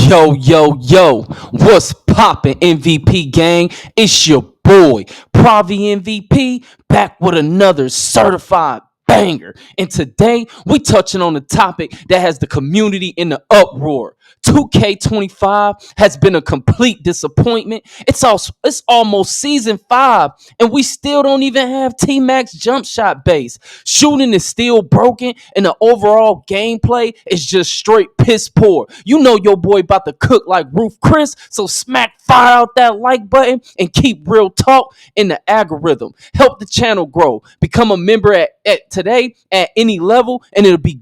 Yo, yo, yo, what's poppin', MVP gang? It's your boy, Pravi MVP, back with another certified banger. And today, we touching on a topic that has the community in the uproar. 2K25 has been a complete disappointment. It's almost season 5, and we still don't even have T-Max jump shot base. Shooting is still broken, and the overall gameplay is just straight piss poor. You know your boy about to cook like Roof Chris, so smack fire out that like button and keep real talk in the algorithm. Help the channel grow. Become a member at today at any level, and it'll be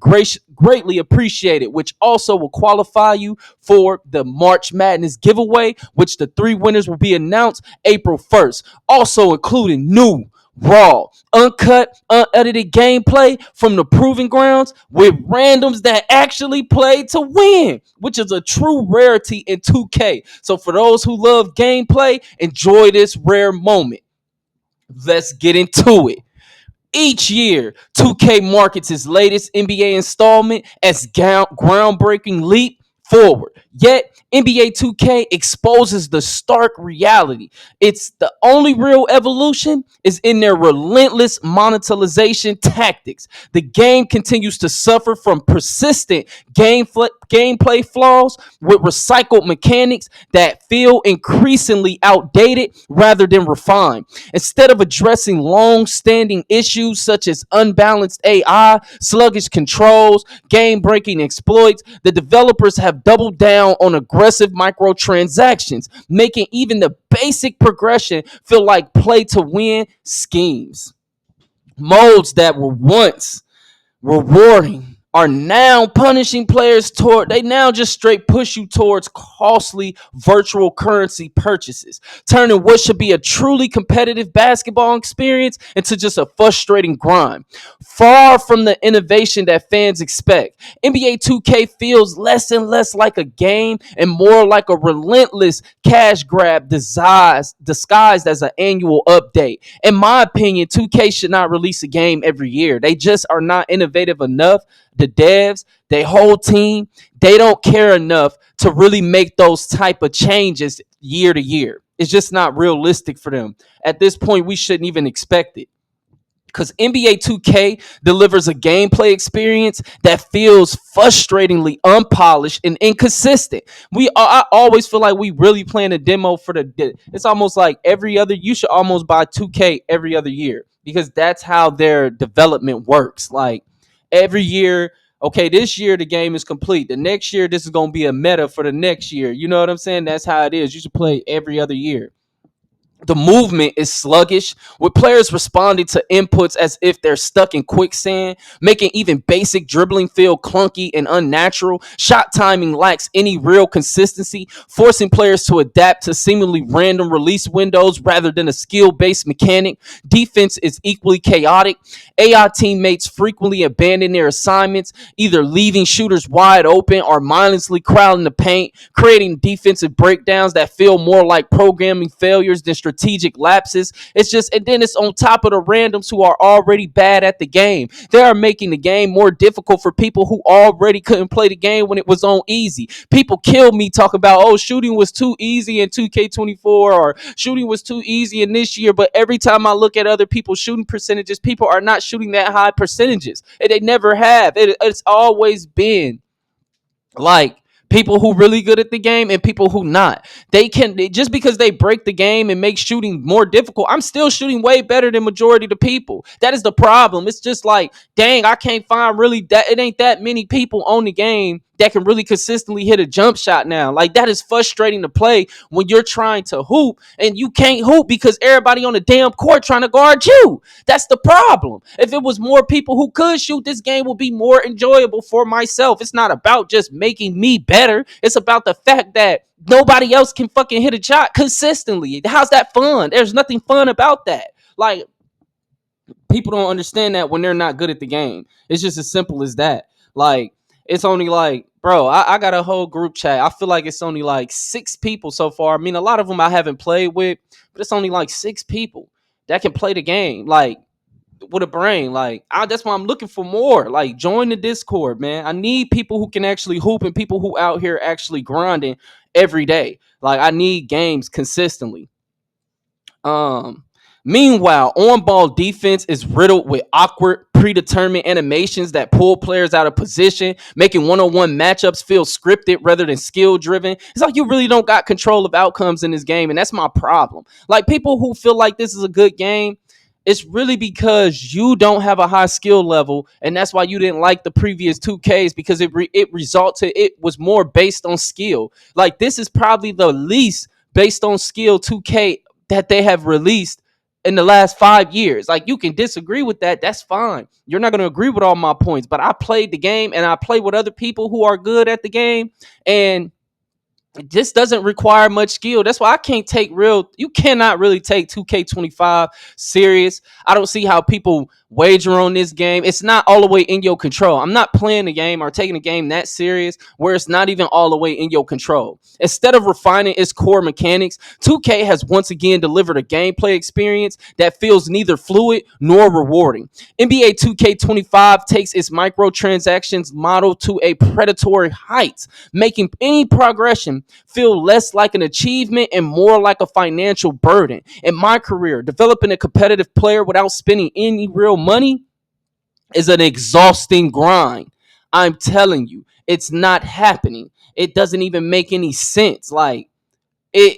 greatly appreciated, which also will qualify you for the March Madness giveaway, which the 3 winners will be announced April 1st. Also including new, raw, uncut, unedited gameplay from the proving grounds with randoms that actually play to win, which is a true rarity in 2K. So for those who love gameplay, enjoy this rare moment. Let's get into it. Each year, 2K markets its latest NBA installment as groundbreaking leap forward. Yet, NBA 2K exposes the stark reality. It's the only real evolution is in their relentless monetization tactics. The game continues to suffer from persistent gameplay flaws with recycled mechanics that feel increasingly outdated rather than refined. Instead of addressing long-standing issues such as unbalanced AI, sluggish controls, game-breaking exploits, the developers have doubled down on aggressive microtransactions, making even the basic progression feel like play-to-win schemes. Modes that were once rewarding are now punishing players toward they now just straight push you towards costly virtual currency purchases, turning what should be a truly competitive basketball experience into just a frustrating grind. Far from the innovation that fans expect, NBA 2K feels less and less like a game and more like a relentless cash grab disguised as an annual update. In my opinion, 2K should not release a game every year. They just are not innovative enough. The devs, their whole team, they don't care enough to really make those type of changes year to year. It's just not realistic for them. At this point, we shouldn't even expect it. Because NBA 2K delivers a gameplay experience that feels frustratingly unpolished and inconsistent. I always feel like we really playing a demo for the. It's almost like every other. You should almost buy 2K every other year because that's how their development works. Like every year, okay, this year the game is complete. The next year, this is gonna be a meta for the next year. You know what I'm saying? That's how it is. You should play every other year. The movement is sluggish, with players responding to inputs as if they're stuck in quicksand, making even basic dribbling feel clunky and unnatural. Shot timing lacks any real consistency, forcing players to adapt to seemingly random release windows rather than a skill-based mechanic. Defense is equally chaotic. AI teammates frequently abandon their assignments, either leaving shooters wide open or mindlessly crowding the paint, creating defensive breakdowns that feel more like programming failures than strategic lapses. It's just, and then it's on top of the randoms who are already bad at the game. They are making the game more difficult for people who already couldn't play the game when it was on easy. People kill me talking about, oh, shooting was too easy in 2K24 or shooting was too easy in this year. But every time I look at other people's shooting percentages, people are not shooting that high percentages. And they never have. It's always been like people who really good at the game and people who not. Just because they break the game and make shooting more difficult, I'm still shooting way better than majority of the people. That is the problem. It's just like, dang, I can't find really that it ain't that many people on the game that can really consistently hit a jump shot now. Like that is frustrating to play when you're trying to hoop and you can't hoop because everybody on the damn court trying to guard you. That's the problem. If it was more people who could shoot, this game would be more enjoyable for myself. It's not about just making me better. It's about the fact that nobody else can fucking hit a shot consistently. How's that fun? There's nothing fun about that. Like, people don't understand that when they're not good at the game. It's just as simple as that. Like, it's only like, bro, I got a whole group chat. I feel like it's only like 6 people so far. I mean, a lot of them I haven't played with, but it's only like 6 people that can play the game. Like, with a brain. Like that's why I'm looking for more. Like join the Discord, man. I need people who can actually hoop and people who out here actually grinding every day. Like I need games consistently. Um, Meanwhile, on-ball defense is riddled with awkward, predetermined animations that pull players out of position, making one-on-one matchups feel scripted rather than skill-driven. It's like you really don't got control of outcomes in this game, and that's my problem. Like people who feel like this is a good game, it's really because you don't have a high skill level, and that's why you didn't like the previous 2Ks because it was more based on skill. Like this is probably the least based on skill 2K that they have released in the last 5 years. Like you can disagree with that. That's fine. You're not going to agree with all my points, but I played the game and I play with other people who are good at the game. And this doesn't require much skill. That's why I can't take you cannot really take 2K25 serious. I don't see how people wager on this game. It's not all the way in your control. I'm not playing the game or taking the game that serious where it's not even all the way in your control. Instead of refining its core mechanics, 2K has once again delivered a gameplay experience that feels neither fluid nor rewarding. NBA 2K25 takes its microtransactions model to a predatory height, making any progression feel less like an achievement and more like a financial burden. In my career, developing a competitive player without spending any real money is an exhausting grind. I'm telling you, it's not happening. It doesn't even make any sense. It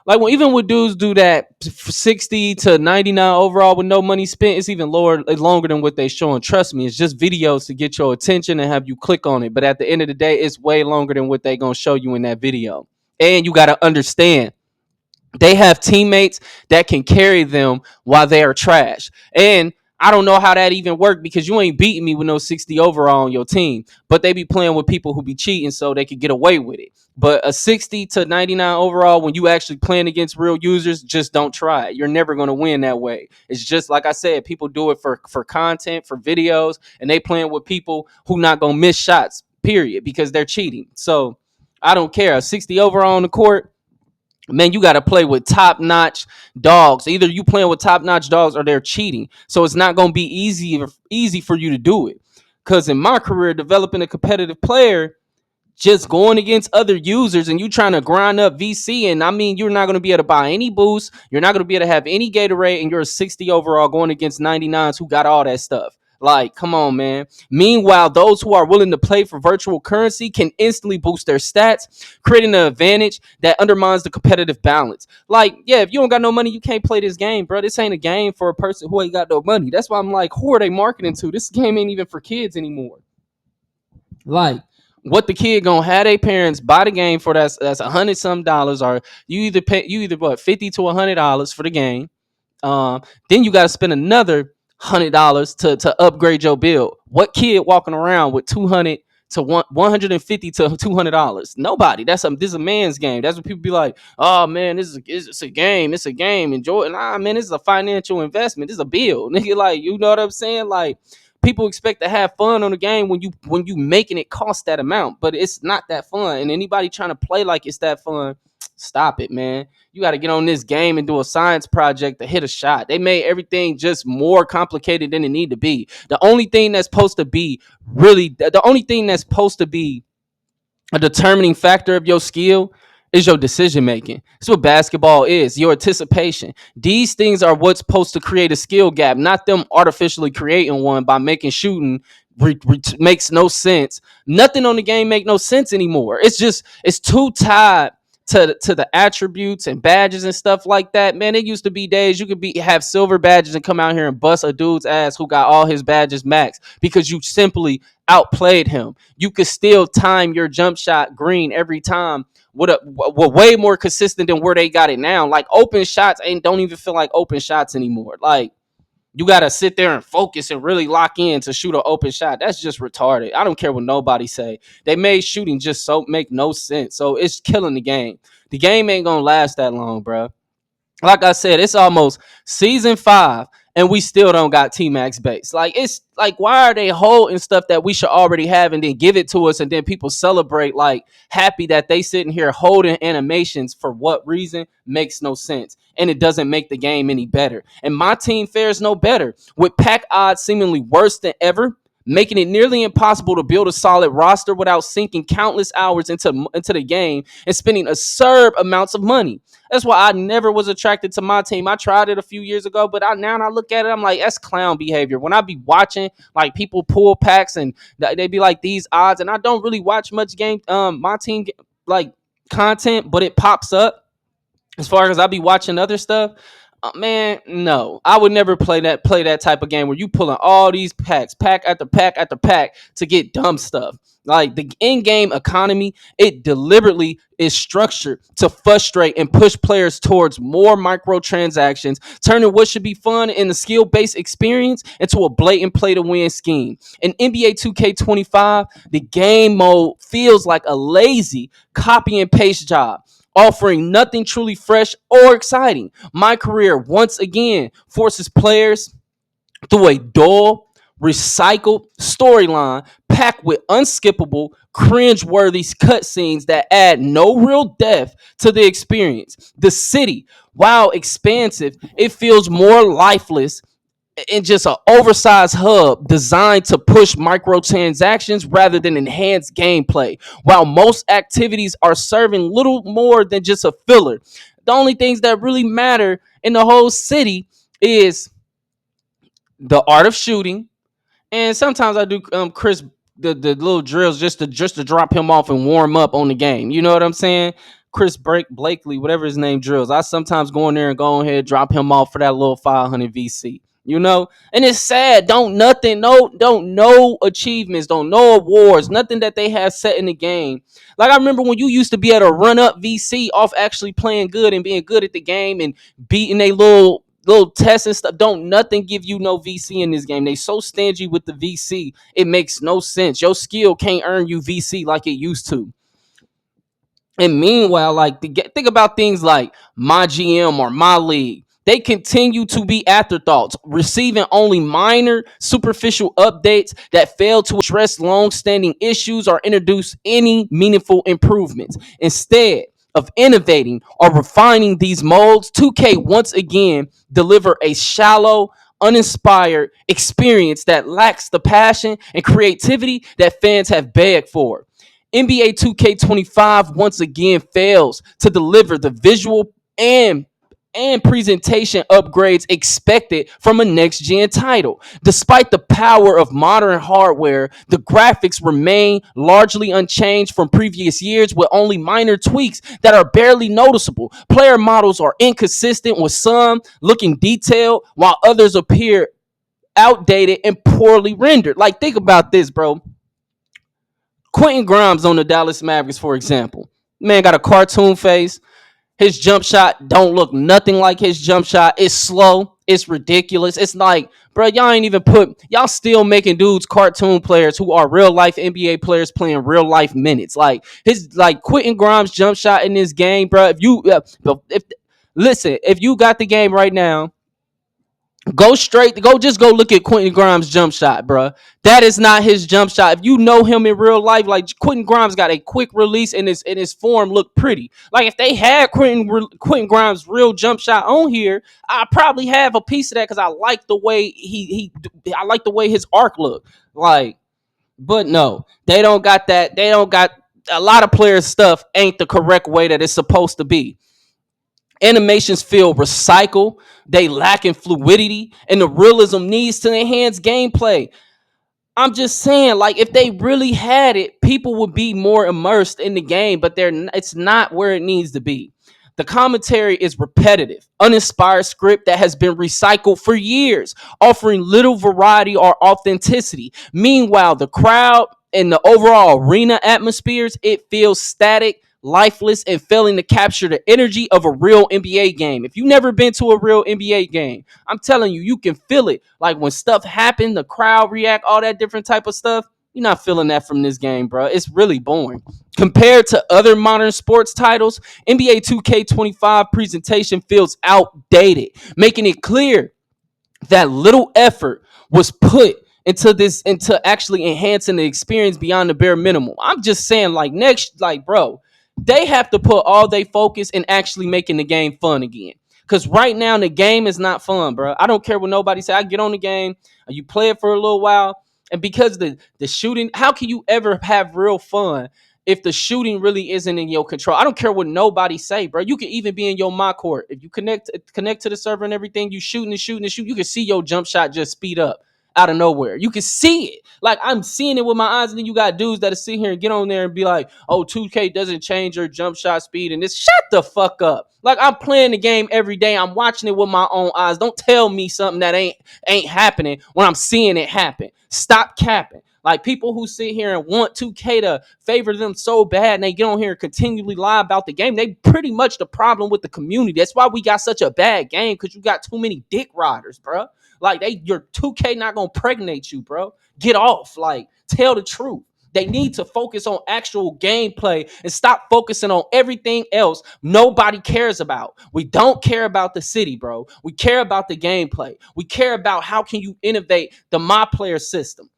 like when even when dudes do that 60 to 99 overall with no money spent, it's even longer than what they showing. Trust me, it's just videos to get your attention and have you click on it. But at the end of the day, it's way longer than what they gonna show you in that video. And you gotta understand, they have teammates that can carry them while they are trash. And I don't know how that even worked because you ain't beating me with no 60 overall on your team. But they be playing with people who be cheating so they could get away with it. But a 60 to 99 overall, when you actually playing against real users, just don't try it. You're never going to win that way. It's just like I said, people do it for content, for videos, and they playing with people who not going to miss shots, period, because they're cheating. So I don't care. A 60 overall on the court, man, you got to play with top notch dogs. Either you playing with top notch dogs or they're cheating. So it's not going to be easy for you to do it. Because in my career, developing a competitive player, just going against other users and you trying to grind up VC, and I mean, you're not going to be able to buy any boost. You're not going to be able to have any Gatorade, and you're a 60 overall going against 99s who got all that stuff. Like, come on, man. Meanwhile, those who are willing to play for virtual currency can instantly boost their stats, creating an advantage that undermines the competitive balance. Like, yeah, if you don't got no money, you can't play this game, bro. This ain't a game for a person who ain't got no money. That's why I'm like, who are they marketing to? This game ain't even for kids anymore. Like, what the kid gonna have their parents buy the game for? That's $100 some, or you either what, $50 to $100 for the game. Then you got to spend another $100 to upgrade your build. What kid walking around with 200 to 150 to $200? Nobody. This is a man's game. That's what people be like. Oh man, it's a game. It's a game. Enjoy it. Nah, man, this is a financial investment. This is a bill, nigga. Like, you know what I'm saying? Like, people expect to have fun on the game when you making it cost that amount, but it's not that fun. And anybody trying to play like it's that fun, stop it, man. You got to get on this game and do a science project to hit a shot. They made everything just more complicated than it need to be. The only thing that's supposed to be a determining factor of your skill is your decision making. That's what basketball is, your anticipation. These things are what's supposed to create a skill gap, not them artificially creating one by making shooting makes no sense. Nothing on the game make no sense anymore. It's too tied to the attributes and badges and stuff like that. Man, it used to be days you could have silver badges and come out here and bust a dude's ass who got all his badges max because you simply outplayed him. You could still time your jump shot green every time with way more consistent than where they got it now. Like, open shots don't even feel like open shots anymore. Like, you got to sit there and focus and really lock in to shoot an open shot. That's just retarded. I don't care what nobody say. They made shooting just so make no sense. So it's killing the game. The game ain't going to last that long, bro. Like I said, it's almost season 5, and we still don't got T-Max base. Like, it's like, why are they holding stuff that we should already have and then give it to us, and then people celebrate like happy that they sitting here holding animations? For what reason? Makes no sense, and it doesn't make the game any better. And my team fares no better, with pack odds seemingly worse than ever, making it nearly impossible to build a solid roster without sinking countless hours into the game and spending absurd amounts of money. That's why I never was attracted to my team. I tried it a few years ago, but now I look at it, I'm like, that's clown behavior. When I be watching like people pull packs and they be like these odds, and I don't really watch much game my team like content, but it pops up as far as I be watching other stuff. Man, no, I would never play that type of game where you pulling all these packs, pack after pack after pack, to get dumb stuff. Like, the in-game economy, it deliberately is structured to frustrate and push players towards more microtransactions, turning what should be fun in the skill-based experience into a blatant play-to-win scheme. In NBA 2K25, the game mode feels like a lazy copy and paste job, offering nothing truly fresh or exciting. My career once again forces players through a dull, recycled storyline packed with unskippable, cringe-worthy cutscenes that add no real depth to the experience. The city, while expansive, it feels more lifeless in just an oversized hub designed to push microtransactions rather than enhance gameplay, while most activities are serving little more than just a filler. The only things that really matter in the whole city is the art of shooting, and sometimes I do Chris the little drills just to drop him off and warm up on the game. You know what I'm saying? Chris Blakely, whatever his name, drills. I sometimes go in there and go ahead drop him off for that little 500 VC. You know, and it's sad. Don't no achievements, don't no awards, nothing that they have set in the game. Like, I remember when you used to be able to run up VC off actually playing good and being good at the game and beating a little tests and stuff. Don't nothing give you no VC in this game. They so stingy with the VC, it makes no sense. Your skill can't earn you VC like it used to. And meanwhile, like, think about things like my GM or my league. They continue to be afterthoughts, receiving only minor, superficial updates that fail to address long-standing issues or introduce any meaningful improvements. Instead of innovating or refining these molds, 2K once again deliver a shallow, uninspired experience that lacks the passion and creativity that fans have begged for. NBA 2K25 once again fails to deliver the visual and presentation upgrades expected from a next gen title. Despite the power of modern hardware, the graphics remain largely unchanged from previous years, with only minor tweaks that are barely noticeable. Player models are inconsistent, with some looking detailed while others appear outdated and poorly rendered. Like, think about this, bro. Quentin Grimes on the Dallas Mavericks, for example. Man got a cartoon face. His jump shot don't look nothing like his jump shot. It's slow. It's ridiculous. It's like, bro, y'all still making dudes cartoon players who are real life NBA players playing real life minutes. Like, Quentin Grimes jump shot in this game, bro. If you got the game right now, go look at Quentin Grimes' jump shot, bro. That is not his jump shot. If you know him in real life, like, Quentin Grimes got a quick release and his form looked pretty. Like, if they had Quentin Grimes' real jump shot on here, I probably have a piece of that because I like the way I like the way his arc looked. Like, but no, they don't got that. They don't got a lot of players' stuff ain't the correct way that it's supposed to be. Animations feel recycled, they lack in fluidity, and the realism needs to enhance gameplay. I'm just saying, like, if they really had it, people would be more immersed in the game, but it's not where it needs to be. The commentary is repetitive, uninspired script that has been recycled for years, offering little variety or authenticity. Meanwhile, the crowd and the overall arena atmospheres, it feels static, lifeless, and failing to capture the energy of a real NBA game. If you've never been to a real NBA game, I'm telling you, you can feel it. Like, when stuff happen, the crowd react, all that different type of stuff. You're not feeling that from this game, bro. It's really boring. Compared to other modern sports titles, NBA 2K25 presentation feels outdated, making it clear that little effort was put into actually enhancing the experience beyond the bare minimum. I'm just saying, like, next, like, bro, they have to put all they focus in actually making the game fun again. Cause right now the game is not fun, bro. I don't care what nobody say. I get on the game, you play it for a little while, and because the shooting, how can you ever have real fun if the shooting really isn't in your control? I don't care what nobody say, bro. You can even be in your my court. If you connect to the server and everything, you shooting and shooting and shoot. You can see your jump shot just speed up out of nowhere. You can see it. Like, I'm seeing it with my eyes, and then you got dudes that sit here and get on there and be like, "Oh, 2K doesn't change your jump shot speed," and this. Shut the fuck up. Like, I'm playing the game every day. I'm watching it with my own eyes. Don't tell me something that ain't happening when I'm seeing it happen. Stop capping. Like, people who sit here and want 2K to favor them so bad, and they get on here and continually lie about the game, they pretty much the problem with the community. That's why we got such a bad game, because you got too many dick riders, bro. Like, your 2K not gonna pregnate you, bro. Get off. Like, tell the truth. They need to focus on actual gameplay and stop focusing on everything else nobody cares about. We don't care about the city, bro. We care about the gameplay. We care about how can you innovate the my player system.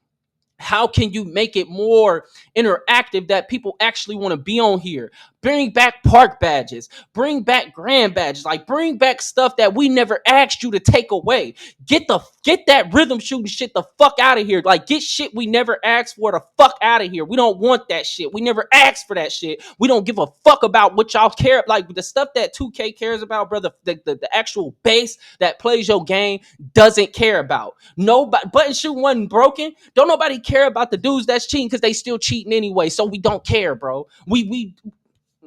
How can you make it more interactive that people actually want to be on here? Bring back park badges, bring back grand badges, like, bring back stuff that we never asked you to take away. Get that rhythm shooting shit the fuck out of here. Like, get shit we never asked for the fuck out of here. We don't want that shit. We never asked for that shit. We don't give a fuck about what y'all care. Like, the stuff that 2K cares about, brother, the actual base that plays your game doesn't care about. Nobody. Button shooting wasn't broken. Don't nobody care about the dudes that's cheating, because they still cheating anyway. So we don't care, bro. We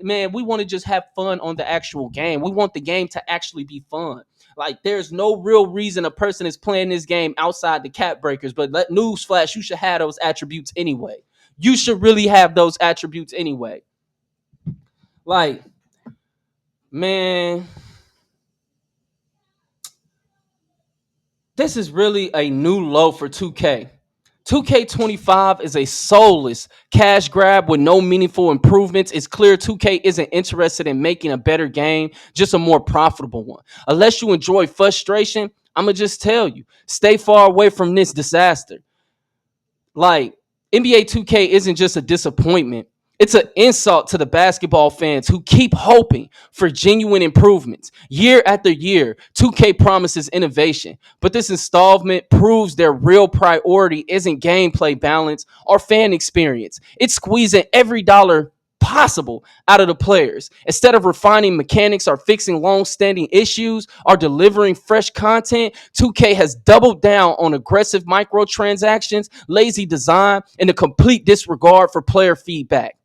man, we want to just have fun on the actual game. We want the game to actually be fun. Like, there's no real reason a person is playing this game outside the cap breakers. But newsflash, you should have those attributes anyway. You should really have those attributes anyway. Like, man, this is really a new low for 2K. 2K25 is a soulless cash grab with no meaningful improvements. It's clear 2K isn't interested in making a better game, just a more profitable one. Unless you enjoy frustration, I'm going to just tell you, stay far away from this disaster. Like, NBA 2K isn't just a disappointment. It's an insult to the basketball fans who keep hoping for genuine improvements. Year after year, 2K promises innovation, but this installment proves their real priority isn't gameplay balance or fan experience. It's squeezing every dollar possible out of the players. Instead of refining mechanics or fixing long-standing issues or delivering fresh content, 2K has doubled down on aggressive microtransactions, lazy design, and a complete disregard for player feedback.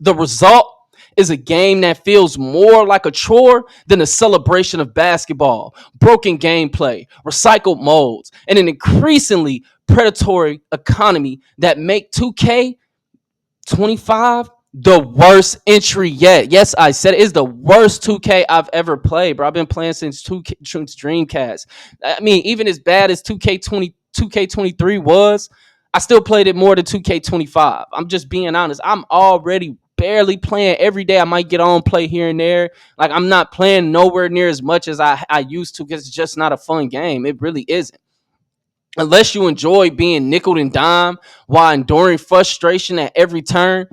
The result is a game that feels more like a chore than a celebration of basketball. Broken gameplay, recycled modes, and an increasingly predatory economy that make 2K25 the worst entry yet. Yes, I said it is the worst 2K I've ever played, bro. I've been playing since Dreamcast. I mean, even as bad as 2K23 was, I still played it more than 2K25. I'm just being honest. I'm already barely playing every day. I might get on, play here and there. Like, I'm not playing nowhere near as much as I used to, because it's just not a fun game. It really isn't. Unless you enjoy being nickel and dime while enduring frustration at every turn,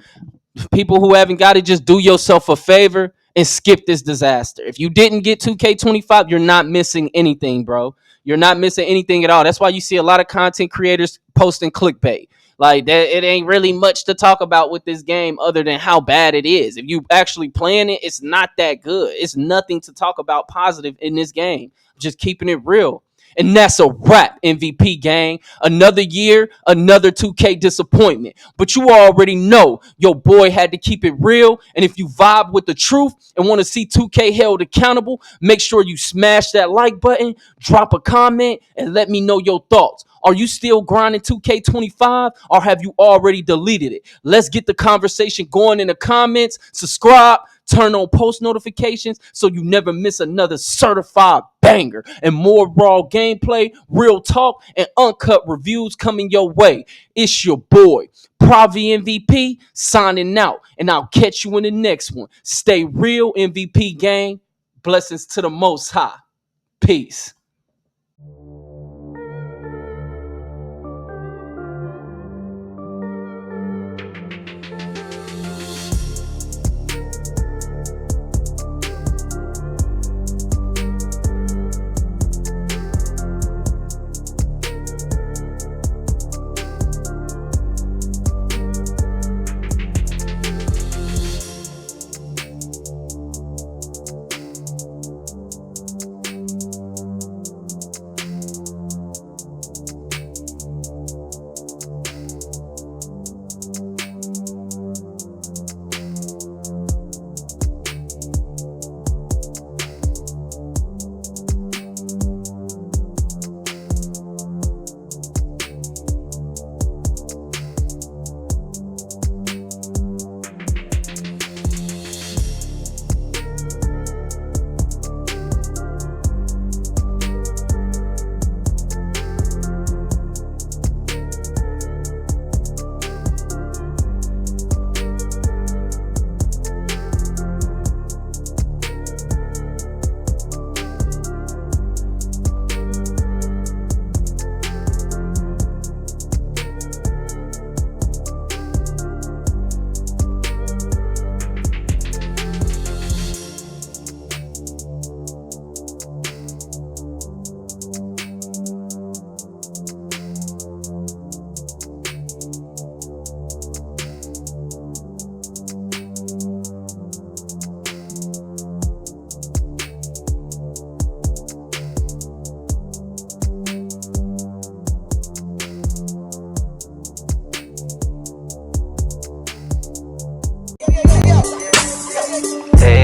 people who haven't got it, just do yourself a favor and skip this disaster. If you didn't get 2K25, you're not missing anything, bro. You're not missing anything at all. That's why you see a lot of content creators posting clickbait. Like, that, it ain't really much to talk about with this game other than how bad it is. If you actually playing it, it's not that good. It's nothing to talk about positive in this game. Just keeping it real. And that's a wrap, MVP gang. Another year, another 2K disappointment. But you already know your boy had to keep it real. And if you vibe with the truth and want to see 2K held accountable, make sure you smash that like button, drop a comment, and let me know your thoughts. Are you still grinding 2K25 or have you already deleted it? Let's get the conversation going in the comments. Subscribe, turn on post notifications so you never miss another certified banger, and more raw gameplay, real talk, and uncut reviews coming your way. It's your boy, Pravi MVP, signing out, and I'll catch you in the next one. Stay real, MVP gang. Blessings to the Most High. Peace. Hey.